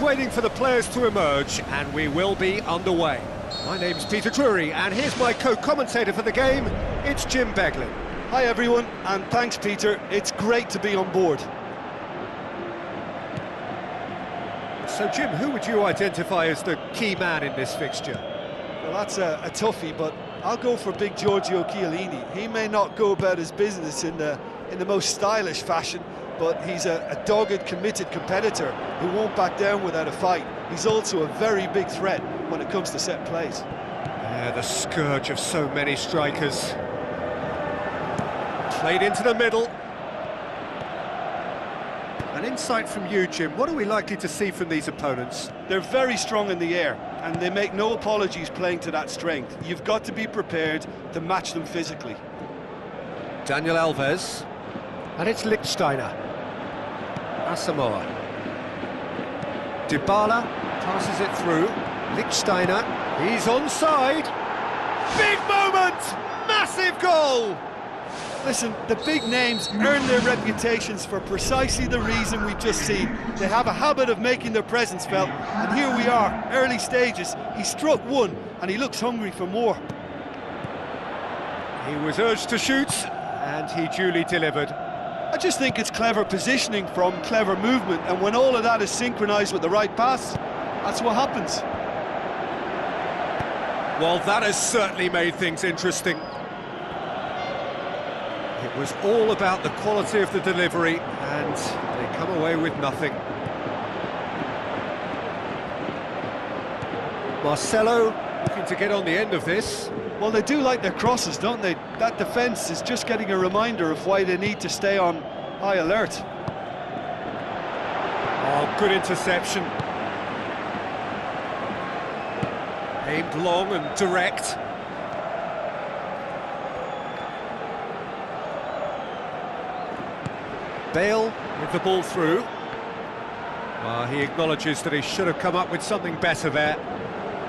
waiting for the players to emerge, and we will be underway. My name's Peter Drury, and here's my co-commentator for the game, it's Jim Beglin. Hi everyone, and thanks Peter, it's great to be on board. So Jim, who would you identify as the key man in this fixture? Well, that's a toughie, but I'll go for big Giorgio Chiellini. He may not go about his business in the most stylish fashion, but he's a dogged, committed competitor who won't back down without a fight. He's also a very big threat when it comes to set plays. Yeah, the scourge of so many strikers. Played into the middle. An insight from you, Jim. What are we likely to see from these opponents? They're very strong in the air, and they make no apologies playing to that strength. You've got to be prepared to match them physically. Daniel Alves. And it's Lichtsteiner. Asamoah. Dybala passes it through. Lichtsteiner. He's onside. Big moment! Massive goal! Listen, the big names earn their reputations for precisely the reason we've just seen. They have a habit of making their presence felt, and here we are, early stages. He struck one, and he looks hungry for more. He was urged to shoot, and he duly delivered. I just think it's clever positioning from clever movement, and when all of that is synchronised with the right pass, that's what happens. Well, that has certainly made things interesting. It was all about the quality of the delivery, and they come away with nothing. Marcelo looking to get on the end of this. Well, they do like their crosses, don't they? That defence is just getting a reminder of why they need to stay on high alert. Oh, good interception. Aimed long and direct. Bale with the ball through. He acknowledges that he should have come up with something better there.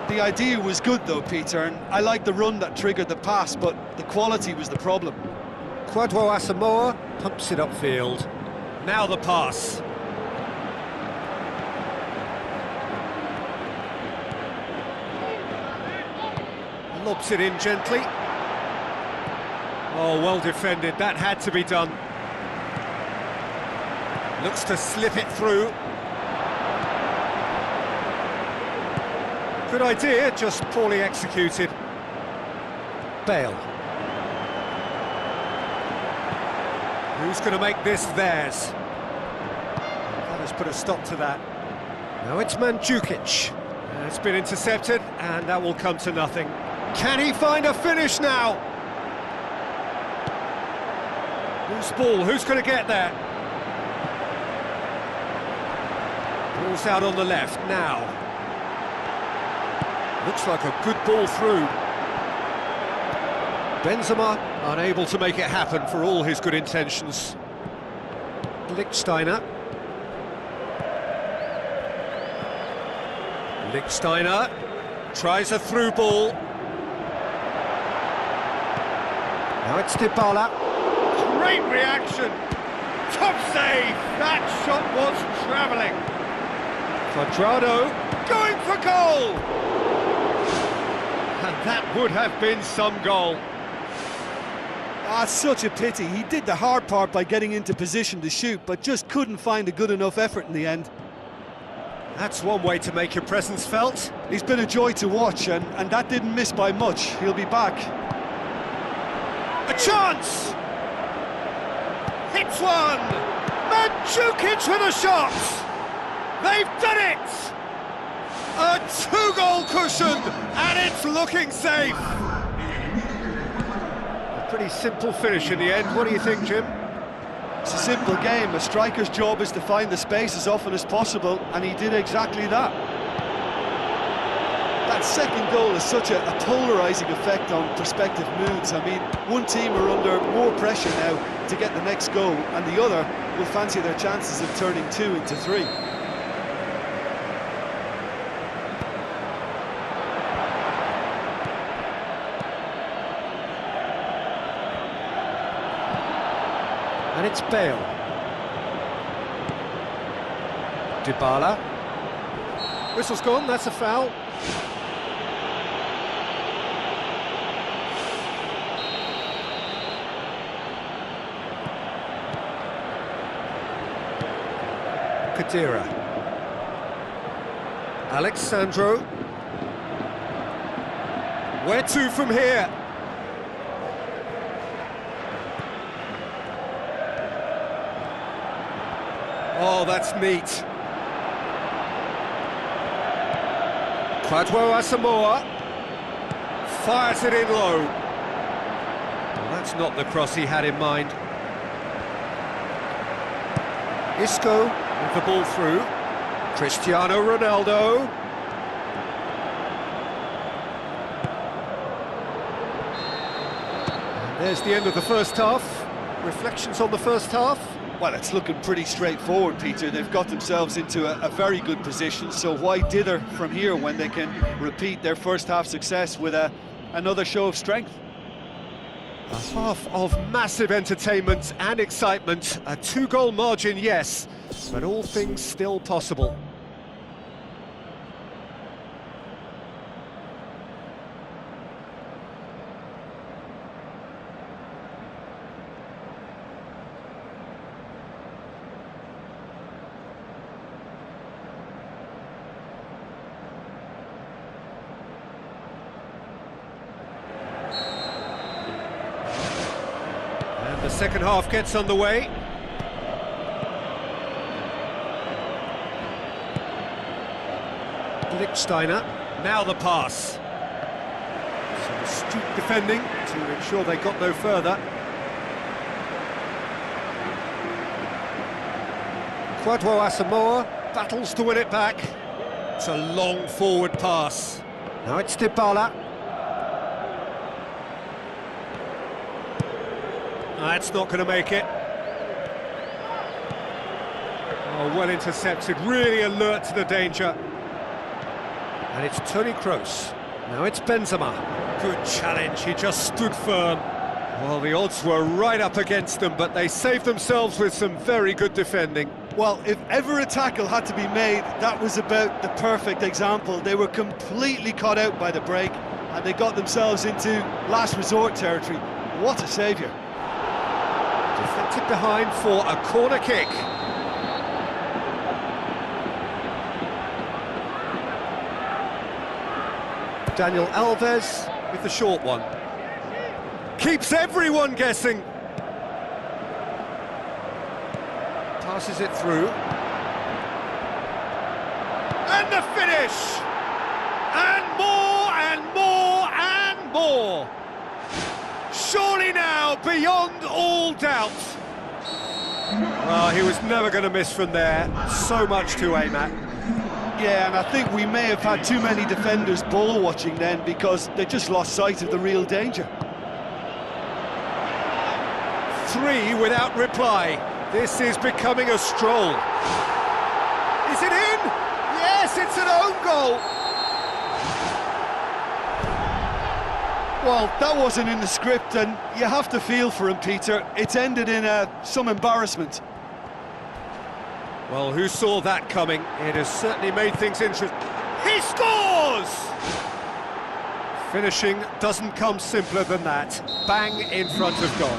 The idea was good though, Peter, and I like the run that triggered the pass, but the quality was the problem. Kwadwo Asamoah pumps it upfield. Now the pass. Lobs it in gently. Oh, well defended, that had to be done. Looks to slip it through. Good idea, just poorly executed. Bale. Who's going to make this theirs? That has put a stop to that. Now it's Mandzukic. It's been intercepted, and that will come to nothing. Can he find a finish now? Loose ball, who's going to get there? Ball's out on the left now. Looks like a good ball through. Benzema unable to make it happen for all his good intentions. Lichtsteiner. Lichtsteiner tries a through ball. Now it's Dybala. Great reaction. Top save. That shot was travelling. Quadrado going for goal. And that would have been some goal. Ah, such a pity. He did the hard part by getting into position to shoot, but just couldn't find a good enough effort in the end. That's one way to make your presence felt. He's been a joy to watch, and that didn't miss by much. He'll be back. A chance! Hits one! Mandzukic with a shot! They've done it! A two-goal cushion, and it's looking safe! A pretty simple finish in the end. What do you think, Jim? It's a simple game. A striker's job is to find the space as often as possible, and he did exactly that. That second goal has such a polarising effect on prospective moods. I mean, one team are under more pressure now to get the next goal, and the other will fancy their chances of turning 2 into 3. And it's Bale. Dybala. Whistle's gone, that's a foul. Kadira. Alexandro. Where to from here? Oh, that's neat. Kwadwo Asamoah fires it in low. Well, that's not the cross he had in mind. Isco with the ball through. Cristiano Ronaldo. And there's the end of the first half. Reflections on the first half? Well, it's looking pretty straightforward, Peter. They've got themselves into a very good position, so why dither from here when they can repeat their first half success with another show of strength? A half of massive entertainment and excitement. A 2-goal margin, yes, but all things still possible. The second half gets underway. Lichtsteiner, now the pass. Some astute defending to ensure they got no further. Kwadwo Asamoah battles to win it back. It's a long forward pass. Now it's Dybala. That's not going to make it. Oh, well intercepted, really alert to the danger. And it's Toni Kroos. Now it's Benzema. Good challenge, he just stood firm. Well, the odds were right up against them, but they saved themselves with some very good defending. Well, if ever a tackle had to be made, that was about the perfect example. They were completely caught out by the break, and they got themselves into last resort territory. What a saviour. Deflected behind for a corner kick. Daniel Alves with the short one. Keeps everyone guessing. Passes it through. And the finish! And more and more and more! Surely now, beyond all doubt. Well, he was never going to miss from there. So much to aim at. Yeah, and I think we may have had too many defenders ball watching then, because they just lost sight of the real danger. 3 without reply. This is becoming a stroll. Is it in? Yes, it's an own goal. Well, that wasn't in the script, and you have to feel for him, Peter. It's ended in some embarrassment. Well, who saw that coming? It has certainly made things interesting. He scores! Finishing doesn't come simpler than that. Bang in front of goal.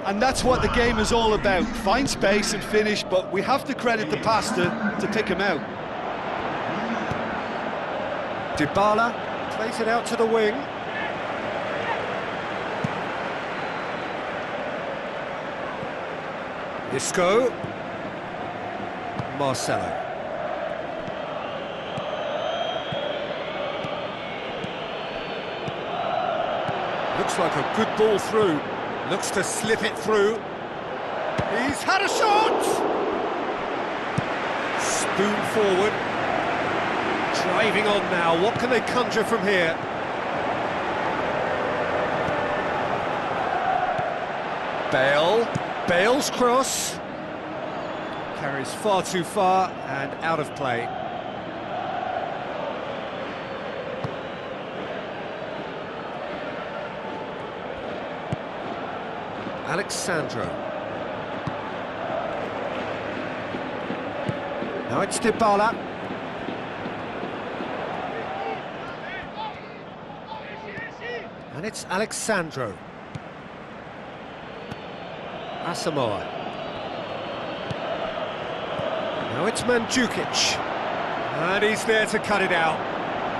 And that's what the game is all about. Find space and finish, but we have to credit the pass to pick him out. Dybala plays it out to the wing. Isco. Marcelo. Looks like a good ball through. Looks to slip it through. He's had a shot! Spoon forward. Driving on now. What can they conjure from here? Bale. Bale's cross. Carries far too far and out of play. Alexandro. Now it's Dybala. And it's Alexandro. Asamoah. Now it's Mandzukic. And he's there to cut it out.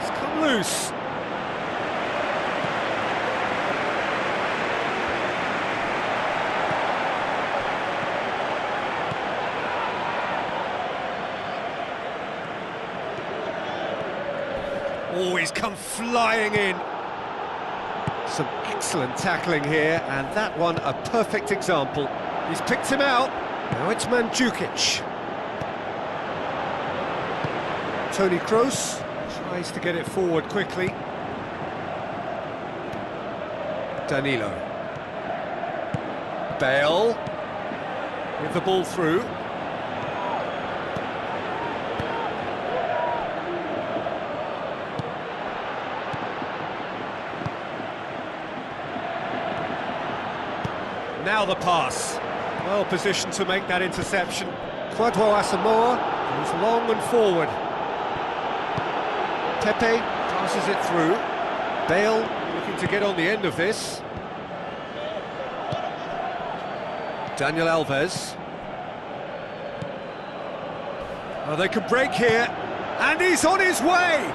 It's come loose. Oh, he's come flying in. Some excellent tackling here, and that one a perfect example. He's picked him out. Now it's Mandzukic. Toni Kroos tries to get it forward quickly. Danilo. Bale with the ball through. Now the pass. Well positioned to make that interception. Kwadwo Asamoah goes long and forward. Pepe passes it through. Bale looking to get on the end of this. Daniel Alves. Oh, they could break here. And he's on his way!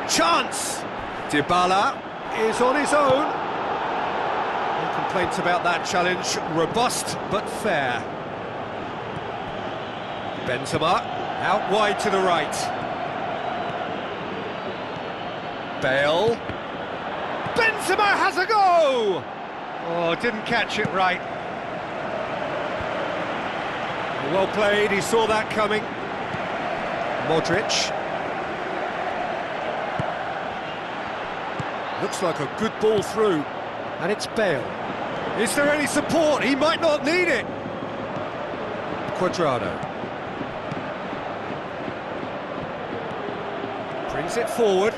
Chance! Dybala is on his own. Complaints about that challenge, robust but fair. Benzema, out wide to the right. Bale. Benzema has a go! Oh, didn't catch it right. Well played, he saw that coming. Mdrid. Looks like a good ball through. And it's Bale. Is there any support? He might not need it. Cuadrado. Brings it forward.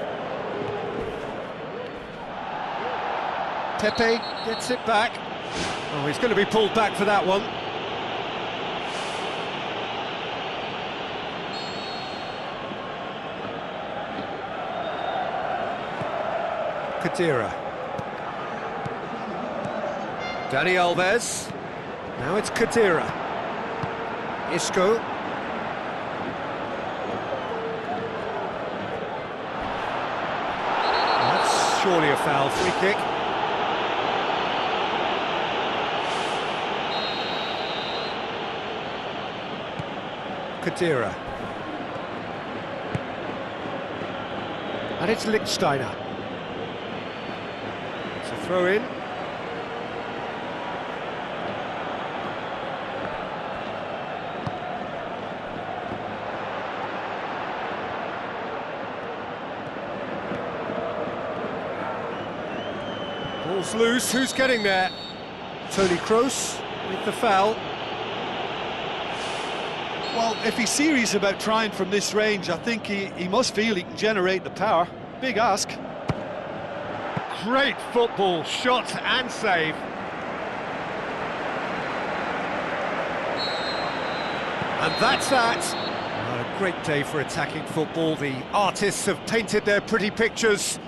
Pepe gets it back. Oh, he's going to be pulled back for that one. Khedira. Dani Alves. Now it's Khedira. Isco. That's surely a foul. Free kick. Khedira. And it's Lichtsteiner. It's a throw in. Ball's loose, who's getting there? Toni Kroos with the foul. Well, if he's serious about trying from this range, I think he must feel he can generate the power. Big ask. Great football, shot and save. And that's that. What a great day for attacking football. The artists have painted their pretty pictures.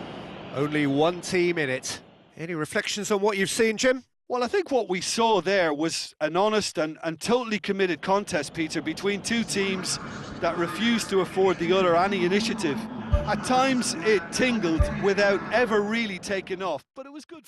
Only one team in it. Any reflections on what you've seen, Jim? Well, I think what we saw there was an honest and totally committed contest, Peter, between two teams that refused to afford the other any initiative. At times it tingled without ever really taking off, but it was good.